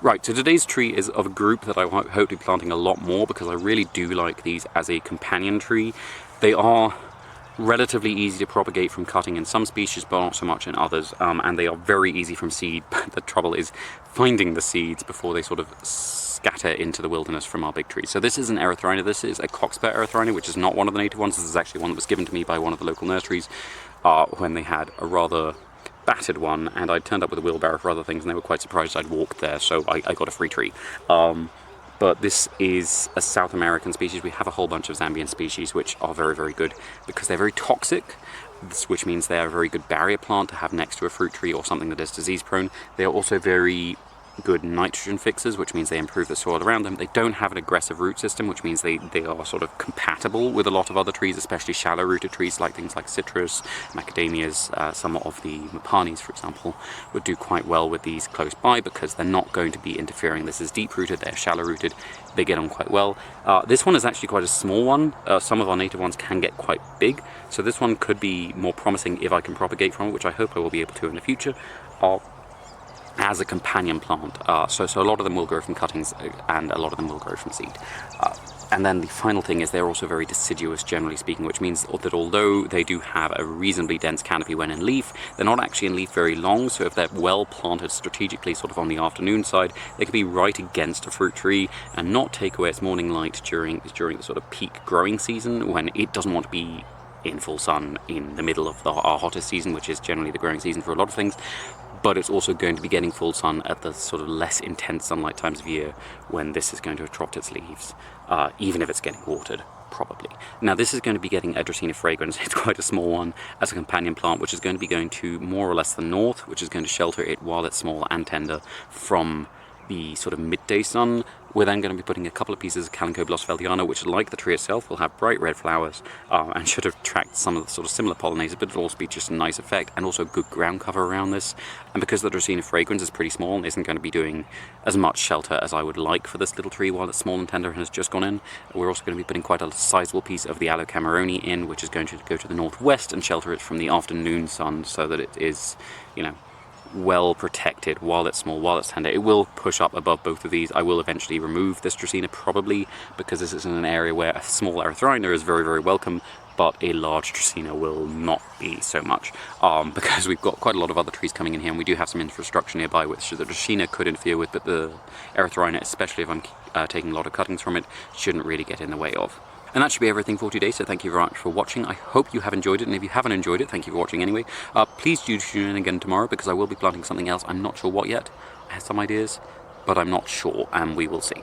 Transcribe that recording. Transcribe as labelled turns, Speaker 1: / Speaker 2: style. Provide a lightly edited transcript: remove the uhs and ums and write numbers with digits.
Speaker 1: Right, so today's tree is of a group that I hope to be planting a lot more because I really do like these as a companion tree. They are relatively easy to propagate from cutting in some species, but not so much in others, and they are very easy from seed. But the trouble is finding the seeds before they sort of scatter into the wilderness from our big trees. So this is an Erythrina. This is a cockspur Erythrina, which is not one of the native ones. This is actually one that was given to me by one of the local nurseries when they had a rather battered one, and I turned up with a wheelbarrow for other things, and they were quite surprised I'd walked there, so I got a free tree. But this is a South American species. We have a whole bunch of Zambian species which are very, very good because they're very toxic, which means they're a very good barrier plant to have next to a fruit tree or something that is disease prone. They are also very good nitrogen fixers, which means they improve the soil around them. They don't have an aggressive root system, which means they are sort of compatible with a lot of other trees, especially shallow rooted trees like things like citrus, macadamias, some of the mapanis, for example, would do quite well with these close by because they're not going to be interfering. This is deep rooted, they're shallow rooted, they get on quite well. This one is actually quite a small one. Some of our native ones can get quite big, so this one could be more promising if I can propagate from it, which I hope I will be able to in the future. As a companion plant. So a lot of them will grow from cuttings and a lot of them will grow from seed. And then the final thing is they're also very deciduous, generally speaking, which means that although they do have a reasonably dense canopy when in leaf, they're not actually in leaf very long, so if they're well planted strategically sort of on the afternoon side, they can be right against a fruit tree and not take away its morning light during the sort of peak growing season when it doesn't want to be in full sun in the middle of our hottest season, which is generally the growing season for a lot of things. But it's also going to be getting full sun at the sort of less intense sunlight times of year when this is going to have dropped its leaves, even if it's getting watered, probably. Now this is going to be getting Erythrina fragrans. It's quite a small one as a companion plant, which is going to be going to more or less the north, which is going to shelter it while it's small and tender from the sort of midday sun. We're then going to be putting a couple of pieces of Calico blossfeldiana, which, like the tree itself, will have bright red flowers and should attract some of the sort of similar pollinators, but it'll also be just a nice effect and also good ground cover around this. And because the Erythrina fragrans is pretty small and isn't going to be doing as much shelter as I would like for this little tree while it's small and tender and has just gone in, we're also going to be putting quite a sizable piece of the Alocamaroni in, which is going to go to the northwest and shelter it from the afternoon sun so that it is, you know, well protected while it's small, while it's tender. It will push up above both of these. I will eventually remove this Dracaena probably because this is in an area where a small Erythrina is very, very welcome, but a large Dracaena will not be so much because we've got quite a lot of other trees coming in here and we do have some infrastructure nearby which the Dracaena could interfere with, but the Erythrina, especially if I'm taking a lot of cuttings from it, shouldn't really get in the way of. And that should be everything for today, so thank you very much for watching. I hope you have enjoyed it, and if you haven't enjoyed it, thank you for watching anyway. Please do tune in again tomorrow, because I will be planting something else. I'm not sure what yet. I have some ideas, but I'm not sure, and we will see.